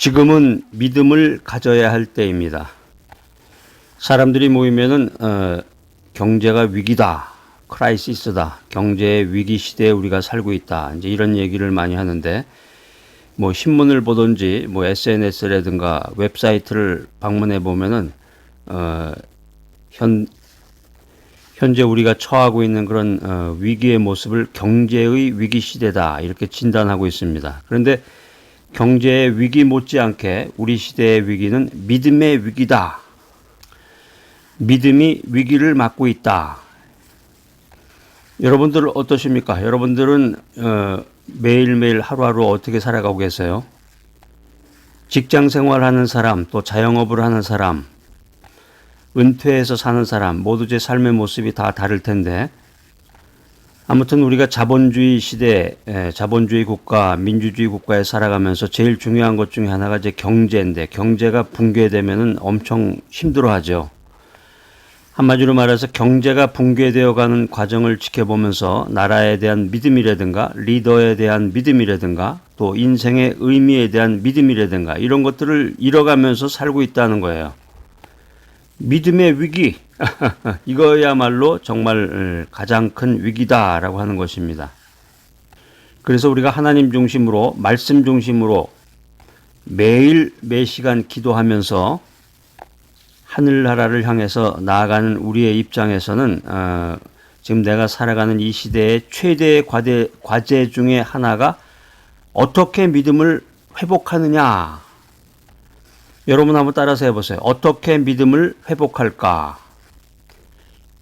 지금은 믿음을 가져야 할 때입니다. 사람들이 모이면은 경제가 위기다, 크라이시스다, 경제의 위기 시대에 우리가 살고 있다, 이제 이런 얘기를 많이 하는데, 뭐 신문을 보든지 뭐 SNS라든가 웹사이트를 방문해 보면은 현재 우리가 처하고 있는 그런 위기의 모습을 경제의 위기 시대다 이렇게 진단하고 있습니다. 그런데 경제의 위기 못지않게 우리 시대의 위기는 믿음의 위기다. 믿음이 위기를 맞고 있다. 여러분들 어떠십니까? 여러분들은 매일매일 하루하루 어떻게 살아가고 계세요? 직장 생활하는 사람, 또 자영업을 하는 사람, 은퇴해서 사는 사람, 모두 제 삶의 모습이 다 다를 텐데, 아무튼 우리가 자본주의 시대, 자본주의 국가, 민주주의 국가에 살아가면서 제일 중요한 것 중에 하나가 이제 경제인데, 경제가 붕괴되면은 엄청 힘들어하죠. 한마디로 말해서 경제가 붕괴되어 가는 과정을 지켜보면서 나라에 대한 믿음이라든가 리더에 대한 믿음이라든가 또 인생의 의미에 대한 믿음이라든가 이런 것들을 잃어가면서 살고 있다는 거예요. 믿음의 위기, 이거야말로 정말 가장 큰 위기다라고 하는 것입니다. 그래서 우리가 하나님 중심으로, 말씀 중심으로 매일 매 시간 기도하면서 하늘나라를 향해서 나아가는 우리의 입장에서는 지금 내가 살아가는 이 시대의 최대의 과제 중에 하나가 어떻게 믿음을 회복하느냐. 여러분 한번 따라서 해보세요. 어떻게 믿음을 회복할까?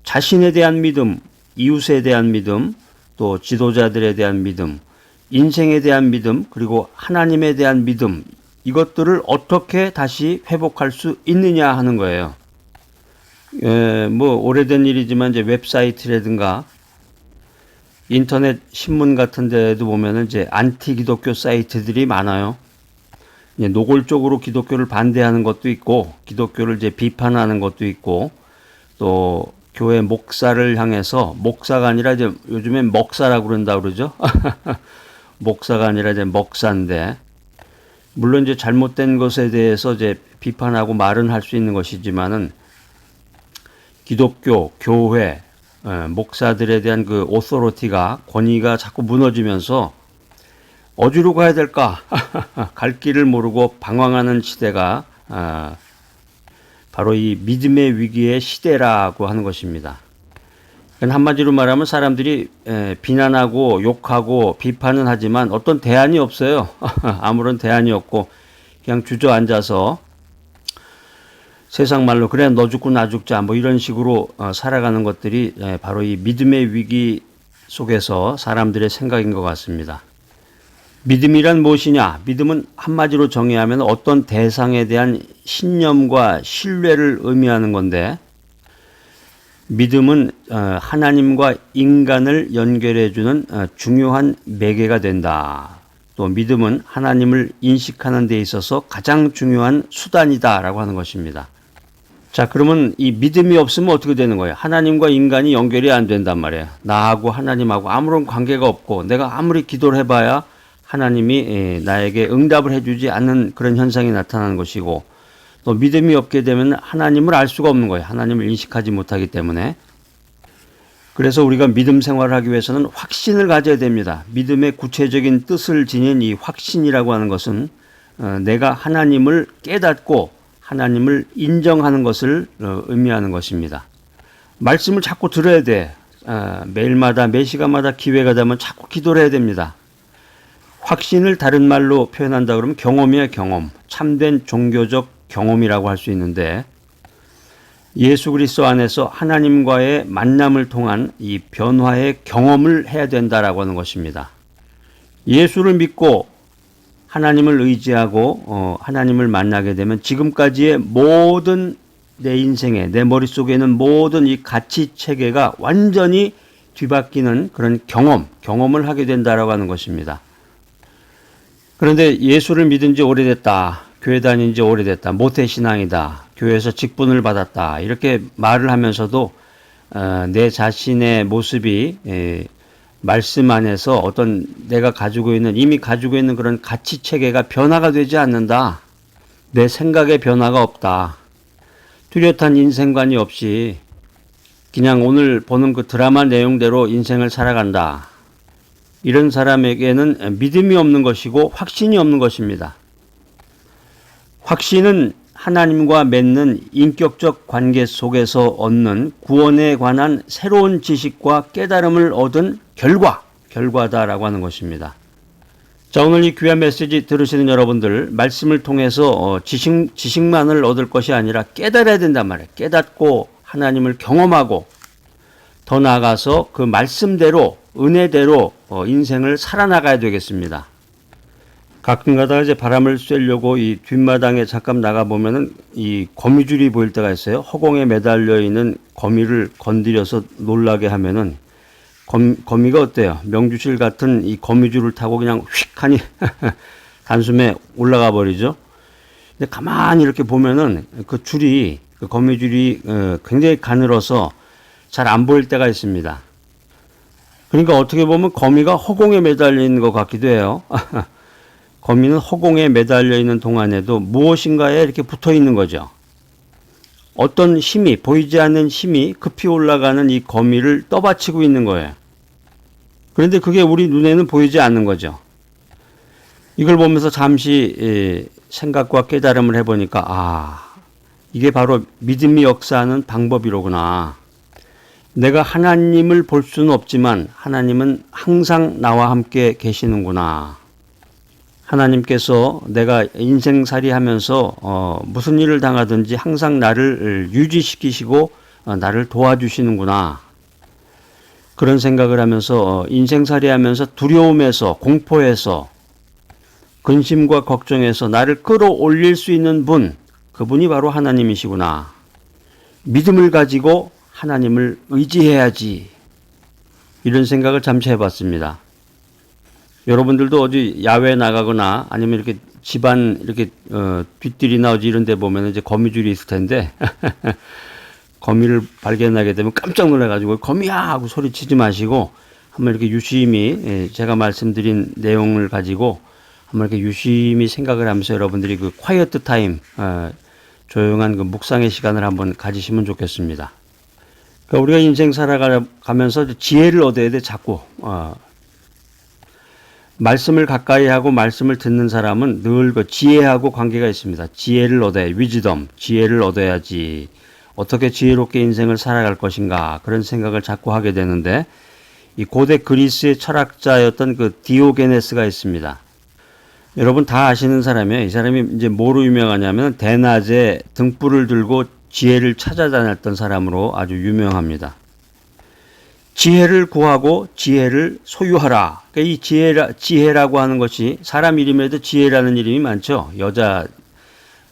자신에 대한 믿음, 이웃에 대한 믿음, 또 지도자들에 대한 믿음, 인생에 대한 믿음, 그리고 하나님에 대한 믿음, 이것들을 어떻게 다시 회복할 수 있느냐 하는 거예요. 뭐 오래된 일이지만 이제 웹사이트라든가 인터넷 신문 같은 데도 보면은 이제 안티 기독교 사이트들이 많아요. 노골적으로 기독교를 반대하는 것도 있고, 기독교를 이제 비판하는 것도 있고, 또 교회 목사를 향해서, 목사가 아니라 이제 요즘엔 먹사라고 그런다 그러죠. 목사가 아니라 이제 먹사인데, 물론 이제 잘못된 것에 대해서 이제 비판하고 말은 할 수 있는 것이지만은 기독교, 교회, 목사들에 대한 그 오소리티가, 권위가 자꾸 무너지면서 어디로 가야 될까? 갈 길을 모르고 방황하는 시대가 바로 이 믿음의 위기의 시대라고 하는 것입니다. 한마디로 말하면 사람들이 비난하고 욕하고 비판은 하지만 어떤 대안이 없어요. 아무런 대안이 없고 그냥 주저앉아서 세상 말로 그래 너 죽고 나 죽자 뭐 이런 식으로 살아가는 것들이 바로 이 믿음의 위기 속에서 사람들의 생각인 것 같습니다. 믿음이란 무엇이냐? 믿음은 한마디로 정의하면 어떤 대상에 대한 신념과 신뢰를 의미하는 건데, 믿음은 하나님과 인간을 연결해주는 중요한 매개가 된다. 또 믿음은 하나님을 인식하는 데 있어서 가장 중요한 수단이다라고 하는 것입니다. 자, 그러면 이 믿음이 없으면 어떻게 되는 거예요? 하나님과 인간이 연결이 안 된단 말이에요. 나하고 하나님하고 아무런 관계가 없고 내가 아무리 기도를 해봐야 하나님이 나에게 응답을 해주지 않는 그런 현상이 나타나는 것이고, 또 믿음이 없게 되면 하나님을 알 수가 없는 거예요. 하나님을 인식하지 못하기 때문에. 그래서 우리가 믿음 생활을 하기 위해서는 확신을 가져야 됩니다. 믿음의 구체적인 뜻을 지닌 이 확신이라고 하는 것은 내가 하나님을 깨닫고 하나님을 인정하는 것을 의미하는 것입니다. 말씀을 자꾸 들어야 돼. 매일마다 매 시간마다 기회가 되면 자꾸 기도를 해야 됩니다. 확신을 다른 말로 표현한다 그러면 경험이야, 경험. 참된 종교적 경험이라고 할 수 있는데, 예수 그리스도 안에서 하나님과의 만남을 통한 이 변화의 경험을 해야 된다라고 하는 것입니다. 예수를 믿고 하나님을 의지하고 하나님을 만나게 되면 지금까지의 모든 내 인생에, 내 머릿속에 있는 모든 이 가치 체계가 완전히 뒤바뀌는 그런 경험을 하게 된다라고 하는 것입니다. 그런데 예수를 믿은 지 오래됐다. 교회 다닌 지 오래됐다. 모태신앙이다. 교회에서 직분을 받았다. 이렇게 말을 하면서도 내 자신의 모습이 말씀 안에서 어떤 내가 가지고 있는 이미 가지고 있는 그런 가치 체계가 변화가 되지 않는다. 내 생각의 변화가 없다. 뚜렷한 인생관이 없이 그냥 오늘 보는 그 드라마 내용대로 인생을 살아간다. 이런 사람에게는 믿음이 없는 것이고 확신이 없는 것입니다. 확신은 하나님과 맺는 인격적 관계 속에서 얻는 구원에 관한 새로운 지식과 깨달음을 얻은 결과다라고 하는 것입니다. 자, 오늘 이 귀한 메시지 들으시는 여러분들, 말씀을 통해서 지식만을 얻을 것이 아니라 깨달아야 된단 말이에요. 깨닫고 하나님을 경험하고 더 나아가서 그 말씀대로, 은혜대로 인생을 살아나가야 되겠습니다. 가끔 가다가 이제 바람을 쐬려고 이 뒷마당에 잠깐 나가보면은 이 거미줄이 보일 때가 있어요. 허공에 매달려 있는 거미를 건드려서 놀라게 하면은 거미가 어때요? 명주실 같은 이 거미줄을 타고 그냥 휙 하니 단숨에 올라가 버리죠. 근데 가만히 이렇게 보면은 그 줄이, 그 거미줄이 굉장히 가늘어서 잘 안 보일 때가 있습니다. 그러니까 어떻게 보면 거미가 허공에 매달려 있는 것 같기도 해요. 거미는 허공에 매달려 있는 동안에도 무엇인가에 이렇게 붙어 있는 거죠. 어떤 힘이, 보이지 않는 힘이 급히 올라가는 이 거미를 떠받치고 있는 거예요. 그런데 그게 우리 눈에는 보이지 않는 거죠. 이걸 보면서 잠시 생각과 깨달음을 해보니까, 이게 바로 믿음이 역사하는 방법이로구나. 내가 하나님을 볼 수는 없지만 하나님은 항상 나와 함께 계시는구나. 하나님께서 내가 인생살이 하면서 무슨 일을 당하든지 항상 나를 유지시키시고 나를 도와주시는구나. 그런 생각을 하면서 인생살이 하면서 두려움에서, 공포에서, 근심과 걱정에서 나를 끌어올릴 수 있는 분, 그분이 바로 하나님이시구나. 믿음을 가지고 하나님을 의지해야지. 이런 생각을 잠시 해봤습니다. 여러분들도 어디 야외에 나가거나 아니면 이렇게 집안 이렇게 뒷뜰이나 어디 이런 데 보면 이제 거미줄이 있을 텐데 거미를 발견하게 되면 깜짝 놀라가지고 거미야 하고 소리치지 마시고 한번 이렇게 유심히 제가 말씀드린 내용을 가지고 한번 이렇게 유심히 생각을 하면서 여러분들이 그 콰이어트 타임, 조용한 그 묵상의 시간을 한번 가지시면 좋겠습니다. 그러니까 우리가 인생 살아가면서 지혜를 얻어야 돼, 자꾸. 말씀을 가까이 하고 말씀을 듣는 사람은 늘 그 지혜하고 관계가 있습니다. 지혜를 얻어야, 위즈덤, 지혜를 얻어야지. 어떻게 지혜롭게 인생을 살아갈 것인가, 그런 생각을 자꾸 하게 되는데, 이 고대 그리스의 철학자였던 그 디오게네스가 있습니다. 여러분 다 아시는 사람이에요. 이 사람이 이제 뭐로 유명하냐면 대낮에 등불을 들고 지혜를 찾아다녔던 사람으로 아주 유명합니다. 지혜를 구하고 지혜를 소유하라. 그러니까 이 지혜라고 하는 것이 사람 이름에도 지혜라는 이름이 많죠. 여자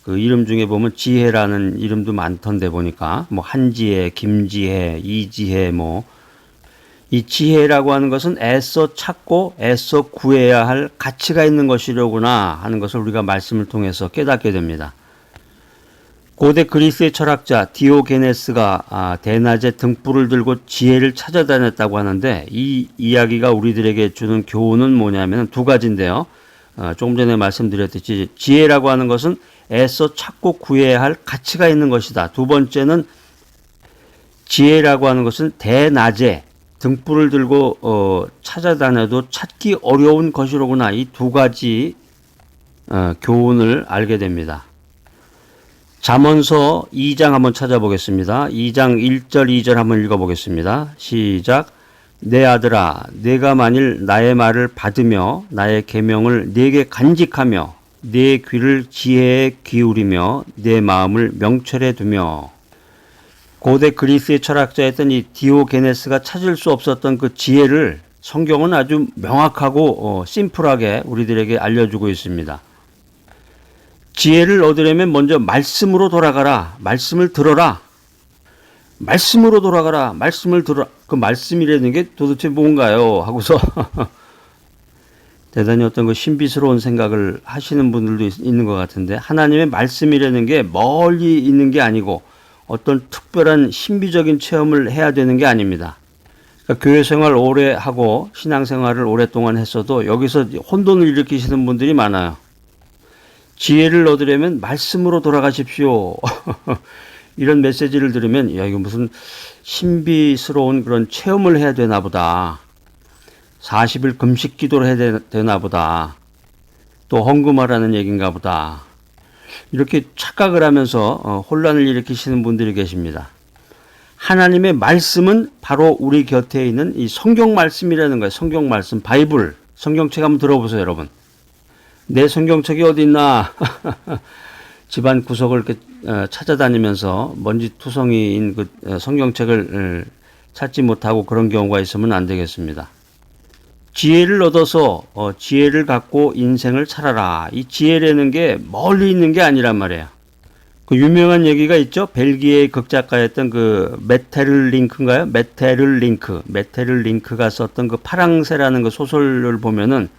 그 이름 중에 보면 지혜라는 이름도 많던데 보니까 뭐 한지혜, 김지혜, 이지혜 뭐 이 지혜라고 하는 것은 애써 찾고 애써 구해야 할 가치가 있는 것이로구나 하는 것을 우리가 말씀을 통해서 깨닫게 됩니다. 고대 그리스의 철학자 디오게네스가 대낮에 등불을 들고 지혜를 찾아다녔다고 하는데 이 이야기가 우리들에게 주는 교훈은 뭐냐면 두 가지인데요. 조금 전에 말씀드렸듯이 지혜라고 하는 것은 애써 찾고 구해야 할 가치가 있는 것이다. 두 번째는 지혜라고 하는 것은 대낮에 등불을 들고 찾아다녀도 찾기 어려운 것이로구나. 이 두 가지 교훈을 알게 됩니다. 잠언서 2장 한번 찾아보겠습니다. 2장 1절 2절 한번 읽어보겠습니다. 시작. 내 아들아, 내가 만일 나의 말을 받으며 나의 계명을 네게 간직하며 네 귀를 지혜에 기울이며 내 마음을 명철에 두며. 고대 그리스의 철학자였던 이 디오게네스가 찾을 수 없었던 그 지혜를 성경은 아주 명확하고 심플하게 우리들에게 알려주고 있습니다. 지혜를 얻으려면 먼저 말씀으로 돌아가라. 말씀을 들어라. 말씀으로 돌아가라. 말씀을 들어라. 그 말씀이라는 게 도대체 뭔가요? 하고서 대단히 어떤 그 신비스러운 생각을 하시는 분들도 있는 것 같은데, 하나님의 말씀이라는 게 멀리 있는 게 아니고 어떤 특별한 신비적인 체험을 해야 되는 게 아닙니다. 그러니까 교회 생활 오래 하고 신앙생활을 오랫동안 했어도 여기서 혼돈을 일으키시는 분들이 많아요. 지혜를 얻으려면 말씀으로 돌아가십시오. 이런 메시지를 들으면 야, 이거 무슨 신비스러운 그런 체험을 해야 되나 보다. 40일 금식 기도를 해야 되나 보다. 또 헌금하라는 얘기인가 보다. 이렇게 착각을 하면서 혼란을 일으키시는 분들이 계십니다. 하나님의 말씀은 바로 우리 곁에 있는 이 성경 말씀이라는 거예요. 성경 말씀, 바이블. 성경책 한번 들어보세요, 여러분. 내 성경책이 어디 있나? 집안 구석을 이렇게 찾아다니면서 먼지투성이인 그 성경책을 찾지 못하고 그런 경우가 있으면 안 되겠습니다. 지혜를 얻어서 지혜를 갖고 인생을 살아라. 이 지혜라는 게 멀리 있는 게 아니란 말이에요. 그 유명한 얘기가 있죠. 벨기에 극작가였던 그 메테를링크인가요? 메테를링크가 썼던 그 파랑새라는 그 소설을 보면은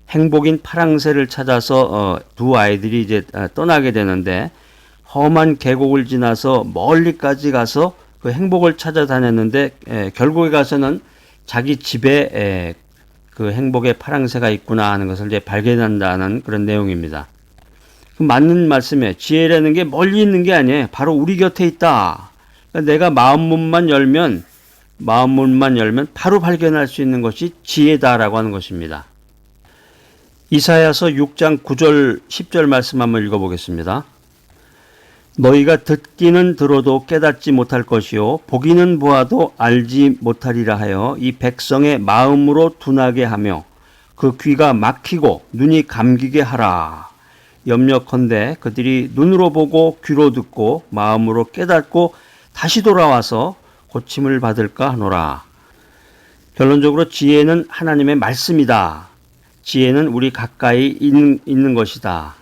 행복인 파랑새를 찾아서 두 아이들이 이제 떠나게 되는데 험한 계곡을 지나서 멀리까지 가서 그 행복을 찾아다녔는데 결국에 가서는 자기 집에 그 행복의 파랑새가 있구나 하는 것을 이제 발견한다는 그런 내용입니다. 맞는 말씀이에요. 지혜라는 게 멀리 있는 게 아니에요. 바로 우리 곁에 있다. 그러니까 내가 마음문만 열면 바로 발견할 수 있는 것이 지혜다라고 하는 것입니다. 이사야서 6장 9절 10절 말씀 한번 읽어보겠습니다. 너희가 듣기는 들어도 깨닫지 못할 것이요 보기는 보아도 알지 못하리라 하여 이 백성의 마음으로 둔하게 하며 그 귀가 막히고 눈이 감기게 하라. 염려컨대 그들이 눈으로 보고 귀로 듣고 마음으로 깨닫고 다시 돌아와서 고침을 받을까 하노라. 결론적으로 지혜는 하나님의 말씀이다. 지혜는 우리 가까이 있는 것이다.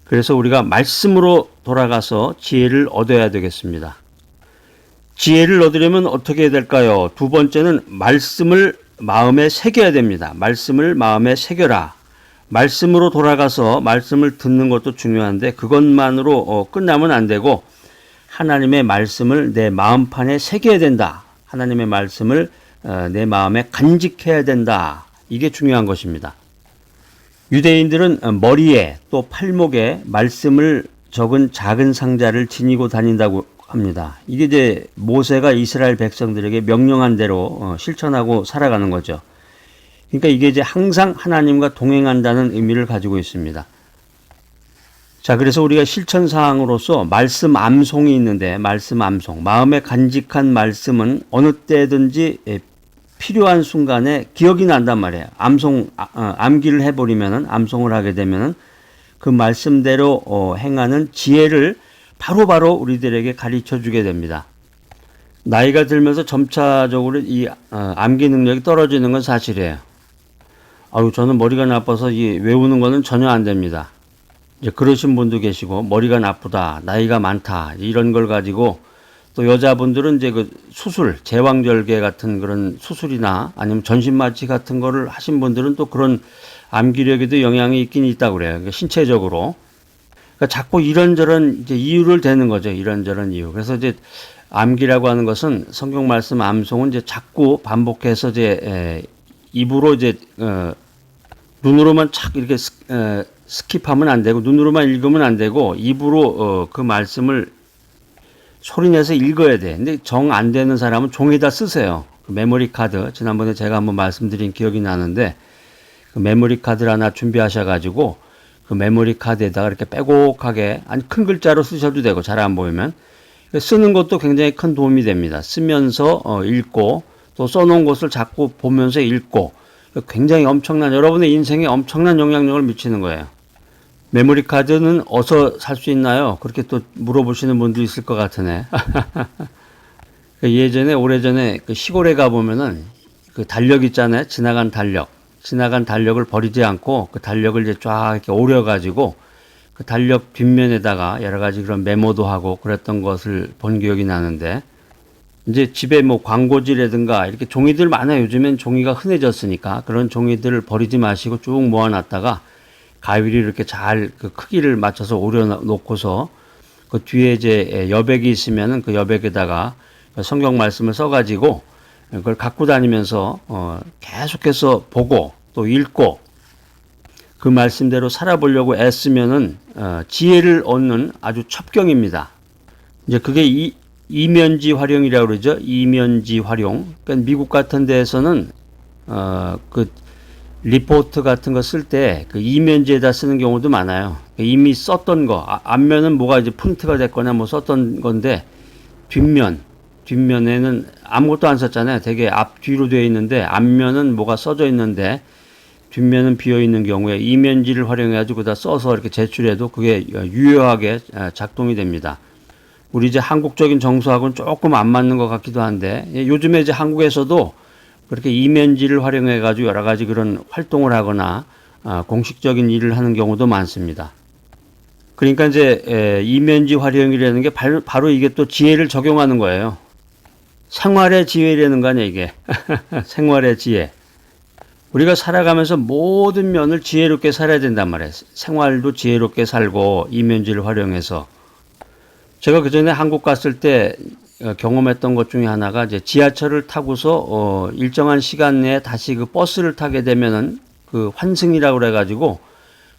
그래서 우리가 말씀으로 돌아가서 지혜를 얻어야 되겠습니다. 지혜를 얻으려면 어떻게 해야 될까요? 두 번째는 말씀을 마음에 새겨야 됩니다. 말씀을 마음에 새겨라. 말씀으로 돌아가서 말씀을 듣는 것도 중요한데 그것만으로 끝나면 안 되고 하나님의 말씀을 내 마음판에 새겨야 된다. 하나님의 말씀을 내 마음에 간직해야 된다. 이게 중요한 것입니다. 유대인들은 머리에 또 팔목에 말씀을 적은 작은 상자를 지니고 다닌다고 합니다. 이게 이제 모세가 이스라엘 백성들에게 명령한 대로 실천하고 살아가는 거죠. 그러니까 이게 이제 항상 하나님과 동행한다는 의미를 가지고 있습니다. 자, 그래서 우리가 실천 사항으로서 말씀 암송이 있는데 말씀 암송, 마음에 간직한 말씀은 어느 때든지 필요한 순간에 기억이 난단 말이에요. 암기를 해버리면은, 암송을 하게 되면은 그 말씀대로 행하는 지혜를 바로바로 우리들에게 가르쳐 주게 됩니다. 나이가 들면서 점차적으로 이 암기 능력이 떨어지는 건 사실이에요. 저는 머리가 나빠서 이 외우는 거는 전혀 안 됩니다. 이제 그러신 분도 계시고, 머리가 나쁘다, 나이가 많다, 이런 걸 가지고 또 여자분들은 이제 그 수술, 제왕절개 같은 그런 수술이나 아니면 전신마취 같은 거를 하신 분들은 또 그런 암기력에도 영향이 있긴 있다고 그래요. 그러니까 신체적으로. 그러니까 자꾸 이런저런 이제 이유를 대는 거죠. 이런저런 이유. 그래서 이제 암기라고 하는 것은 성경 말씀 암송은 이제 자꾸 반복해서 이제 입으로 이제 눈으로만 착 이렇게 스킵하면 안 되고 눈으로만 읽으면 안 되고 입으로 그 말씀을 소리내서 읽어야 돼. 근데 정 안 되는 사람은 종에다 쓰세요. 그 메모리 카드, 지난번에 제가 한번 말씀드린 기억이 나는데 그 메모리 카드를 하나 준비하셔가지고 그 메모리 카드에다가 이렇게 빼곡하게 아니 큰 글자로 쓰셔도 되고 잘 안 보이면 쓰는 것도 굉장히 큰 도움이 됩니다. 쓰면서 읽고 또 써놓은 것을 자꾸 보면서 읽고 굉장히 엄청난 여러분의 인생에 엄청난 영향력을 미치는 거예요. 메모리 카드는 어디서 살 수 있나요? 그렇게 또 물어보시는 분도 있을 것 같으네. 예전에 오래전에 그 시골에 가보면은 그 달력 있잖아요. 지나간 달력을 버리지 않고 그 달력을 이제 쫙 이렇게 오려가지고 그 달력 뒷면에다가 여러 가지 그런 메모도 하고 그랬던 것을 본 기억이 나는데 이제 집에 뭐 광고지라든가 이렇게 종이들 많아요. 요즘엔 종이가 흔해졌으니까 그런 종이들을 버리지 마시고 쭉 모아놨다가 가위를 이렇게 잘 그 크기를 맞춰서 오려놓고서 그 뒤에 이제 여백이 있으면은 그 여백에다가 성경 말씀을 써가지고 그걸 갖고 다니면서 계속해서 보고 또 읽고 그 말씀대로 살아보려고 애쓰면은 지혜를 얻는 아주 첩경입니다. 이제 그게 이면지 활용이라고 그러죠. 이면지 활용. 그러니까 미국 같은 데에서는 그 리포트 같은 거 쓸 때 그 이면지에다 쓰는 경우도 많아요. 이미 썼던 거, 앞면은 뭐가 이제 프린트가 됐거나 뭐 썼던 건데 뒷면에는 아무것도 안 썼잖아요. 되게 앞뒤로 되어 있는데 앞면은 뭐가 써져 있는데 뒷면은 비어 있는 경우에 이면지를 활용해가지고 다 써서 이렇게 제출해도 그게 유효하게 작동이 됩니다. 우리 이제 한국적인 정서하고는 조금 안 맞는 것 같기도 한데 요즘에 이제 한국에서도 그렇게 이면지를 활용해가지고 여러 가지 그런 활동을 하거나 공식적인 일을 하는 경우도 많습니다. 그러니까 이제 이면지 활용이라는 게 바로 이게 또 지혜를 적용하는 거예요. 생활의 지혜라는 거 아니야 이게. 생활의 지혜. 우리가 살아가면서 모든 면을 지혜롭게 살아야 된단 말이에요. 생활도 지혜롭게 살고 이면지를 활용해서. 제가 그전에 한국 갔을 때 경험했던 것 중에 하나가 이제 지하철을 타고서 일정한 시간 내에 다시 그 버스를 타게 되면은 그 환승이라고 그래가지고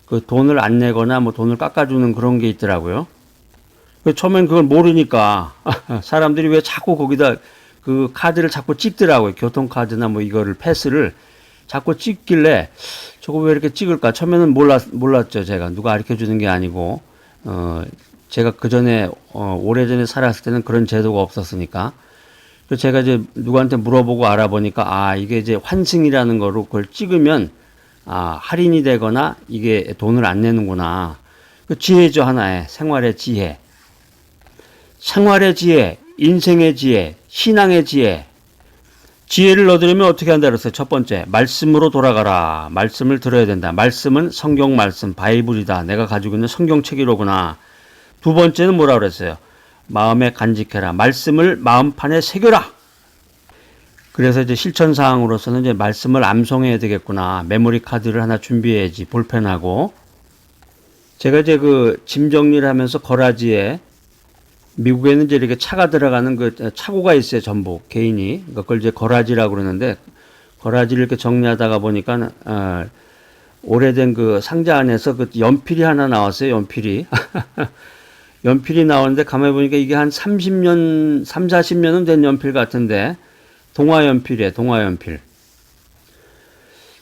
그 돈을 안 내거나 뭐 돈을 깎아주는 그런 게 있더라고요. 처음엔 그걸 모르니까 사람들이 왜 자꾸 거기다 그 카드를 자꾸 찍더라고요. 교통카드나 뭐 이거를 패스를 자꾸 찍길래 저거 왜 이렇게 찍을까? 처음에는 몰랐죠. 제가 누가 가르쳐 주는 게 아니고 제가 그 전에 오래전에 살았을 때는 그런 제도가 없었으니까. 그래서 제가 이제 누구한테 물어보고 알아보니까 이게 이제 환승이라는 거로 그걸 찍으면 할인이 되거나 이게 돈을 안 내는구나. 그 지혜죠, 하나의 생활의 지혜. 생활의 지혜, 인생의 지혜, 신앙의 지혜. 지혜를 얻으려면 어떻게 한다 그랬어요? 첫 번째, 말씀으로 돌아가라. 말씀을 들어야 된다. 말씀은 성경 말씀, 바이블이다. 내가 가지고 있는 성경책이로구나. 두 번째는 뭐라 그랬어요? 마음에 간직해라. 말씀을 마음판에 새겨라. 그래서 이제 실천사항으로서는 이제 말씀을 암송해야 되겠구나. 메모리 카드를 하나 준비해야지. 볼펜하고. 제가 이제 그 짐 정리를 하면서 거라지에 미국에는 이제 이렇게 차가 들어가는 그 차고가 있어요. 전부 개인이. 그걸 이제 거라지라고 그러는데 거라지를 이렇게 정리하다가 보니까 오래된 그 상자 안에서 그 연필이 하나 나왔어요. 연필이. 연필이 나오는데 가만히 보니까 이게 한 30년, 40년은 된 연필 같은데 동화연필이에요. 동화연필.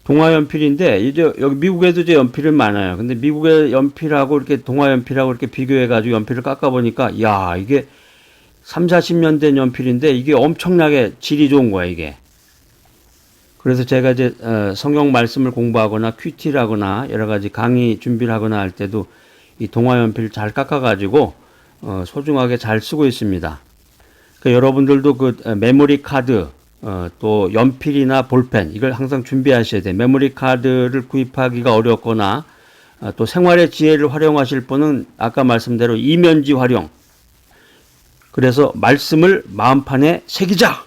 동화연필인데 이제 여기 미국에도 이제 연필은 많아요. 근데 미국의 연필하고 이렇게 동화연필하고 이렇게 비교해가지고 연필을 깎아보니까 야 이게 3, 40년 된 연필인데 이게 엄청나게 질이 좋은 거야 이게. 그래서 제가 이제 성경 말씀을 공부하거나 큐티를 하거나 여러 가지 강의 준비를 하거나 할 때도 이 동화연필 잘 깎아가지고 소중하게 잘 쓰고 있습니다. 그러니까 여러분들도 그 메모리 카드 또 연필이나 볼펜 이걸 항상 준비하셔야 돼요. 메모리 카드를 구입하기가 어렵거나 또 생활의 지혜를 활용하실 분은 아까 말씀대로 이면지 활용. 그래서 말씀을 마음판에 새기자.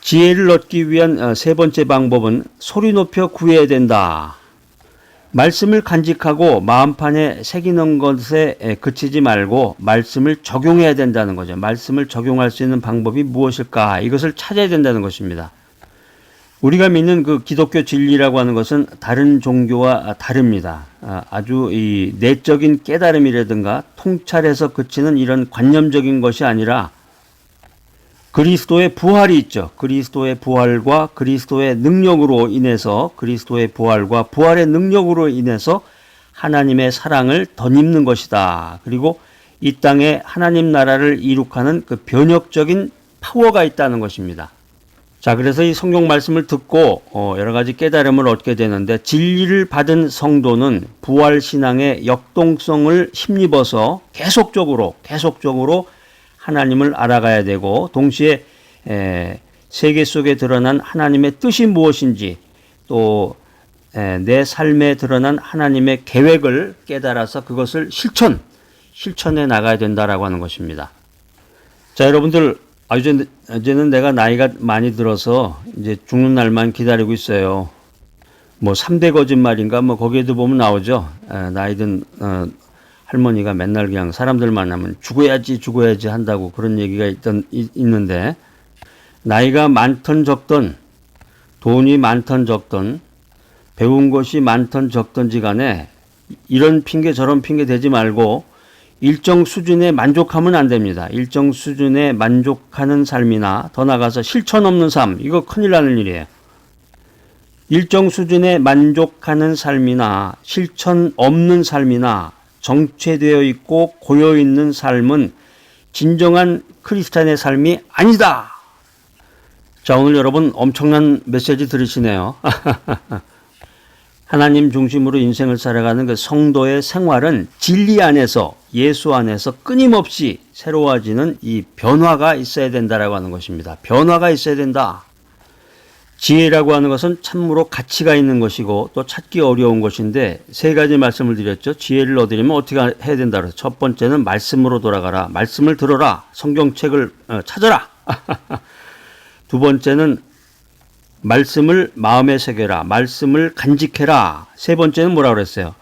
지혜를 얻기 위한 세 번째 방법은 소리 높여 구해야 된다. 말씀을 간직하고 마음판에 새기는 것에 그치지 말고 말씀을 적용해야 된다는 거죠. 말씀을 적용할 수 있는 방법이 무엇일까? 이것을 찾아야 된다는 것입니다. 우리가 믿는 그 기독교 진리라고 하는 것은 다른 종교와 다릅니다. 아주 이 내적인 깨달음이라든가 통찰해서 그치는 이런 관념적인 것이 아니라 그리스도의 부활이 있죠. 그리스도의 부활과 그리스도의 능력으로 인해서 그리스도의 부활과 부활의 능력으로 인해서 하나님의 사랑을 덧입는 것이다. 그리고 이 땅에 하나님 나라를 이룩하는 그 변혁적인 파워가 있다는 것입니다. 자, 그래서 이 성경 말씀을 듣고 여러 가지 깨달음을 얻게 되는데 진리를 받은 성도는 부활 신앙의 역동성을 힘입어서 계속적으로 하나님을 알아가야 되고 동시에 세계 속에 드러난 하나님의 뜻이 무엇인지 또 내 삶에 드러난 하나님의 계획을 깨달아서 그것을 실천해 나가야 된다라고 하는 것입니다. 자, 여러분들 이제는 내가 나이가 많이 들어서 이제 죽는 날만 기다리고 있어요. 뭐 3대 거짓말인가 뭐 거기에도 보면 나오죠. 나이든 할머니가 맨날 그냥 사람들 만나면 죽어야지 한다고 그런 얘기가 있는데 나이가 많든 적든 돈이 많든 적든 배운 것이 많던 적던지 간에 이런 핑계 저런 핑계 대지 말고 일정 수준에 만족하면 안 됩니다. 일정 수준에 만족하는 삶이나 더 나아가서 실천 없는 삶, 이거 큰일 나는 일이에요. 일정 수준에 만족하는 삶이나 실천 없는 삶이나 정체되어 있고 고여 있는 삶은 진정한 크리스찬의 삶이 아니다. 자, 오늘 여러분 엄청난 메시지 들으시네요. 하나님 중심으로 인생을 살아가는 그 성도의 생활은 진리 안에서, 예수 안에서 끊임없이 새로워지는 이 변화가 있어야 된다라고 하는 것입니다. 변화가 있어야 된다. 지혜라고 하는 것은 참으로 가치가 있는 것이고 또 찾기 어려운 것인데 세 가지 말씀을 드렸죠. 지혜를 얻으려면 어떻게 해야 된다. 그래서 첫 번째는 말씀으로 돌아가라. 말씀을 들어라. 성경책을 찾아라. 두 번째는 말씀을 마음에 새겨라. 말씀을 간직해라. 세 번째는 뭐라고 그랬어요?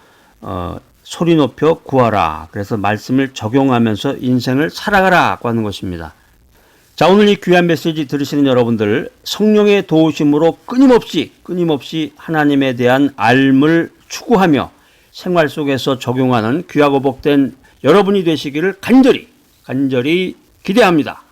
소리 높여 구하라. 그래서 말씀을 적용하면서 인생을 살아가라고 하는 것입니다. 자, 오늘 이 귀한 메시지 들으시는 여러분들, 성령의 도우심으로 끊임없이 하나님에 대한 알을 추구하며 생활 속에서 적용하는 귀하고 복된 여러분이 되시기를 간절히 기대합니다.